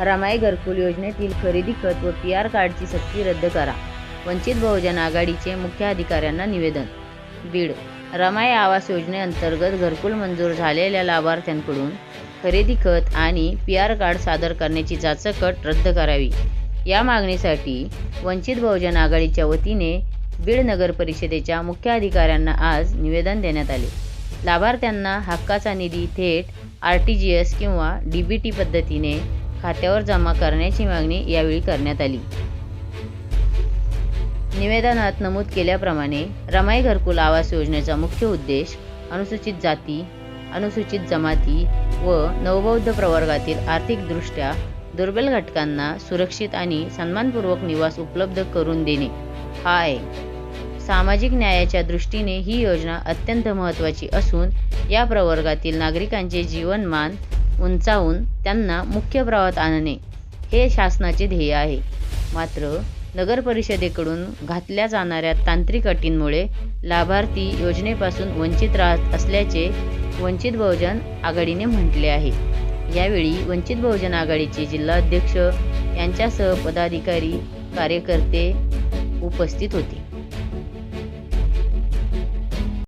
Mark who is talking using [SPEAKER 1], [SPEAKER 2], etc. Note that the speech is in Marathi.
[SPEAKER 1] रमाई घरकुल योजनेतील खरेदी खत व पी.आर. कार्डची सक्ती रद्द करा. वंचित बहुजन आघाडीचे मुख्य अधिकाऱ्यांना निवेदन. बीड. रमाई आवास योजनेअंतर्गत घरकुल मंजूर झालेल्या लाभार्थ्यांकडून खरेदी खत आणि पी.आर. कार्ड सादर करण्याची जाचक रद्द करावी, या मागणीसाठी वंचित बहुजन आघाडीच्या वतीने बीड नगर परिषदेच्या मुख्य अधिकाऱ्यांना आज निवेदन देण्यात आले. लाभार्थ्यांना हक्काचा निधी थेट आर.टी.जी.एस किंवा डी.बी.टी पद्धतीने खात्यावर जमा करण्याची मागणी यावेळी करण्यात आली. निवेदनात नमूद केल्याप्रमाणे रमाई घरकुल आवास योजनेचा मुख्य उद्देश अनुसूचित जाती, अनुसूचित जमाती व नवबौद्ध प्रवर्गातील आर्थिकदृष्ट्या दुर्बल घटकांना सुरक्षित आणि सन्मानपूर्वक निवास उपलब्ध करून देणे हा आहे. सामाजिक न्यायाच्या दृष्टीने ही योजना अत्यंत महत्त्वाची असून या प्रवर्गातील नागरिकांचे जीवनमान उंचावून त्यांना मुख्य प्रवाहात आणणे हे शासनाचे ध्येय आहे. मात्र नगर परिषदेकडून घातल्या जाणाऱ्या तांत्रिक अटींमुळे लाभार्थी योजनेपासून वंचित राहत असल्याचे वंचित बहुजन आघाडीने म्हटले आहे. यावेळी वंचित बहुजन आघाडीचे जिल्हाध्यक्ष यांच्यासह पदाधिकारी, कार्यकर्ते उपस्थित होते.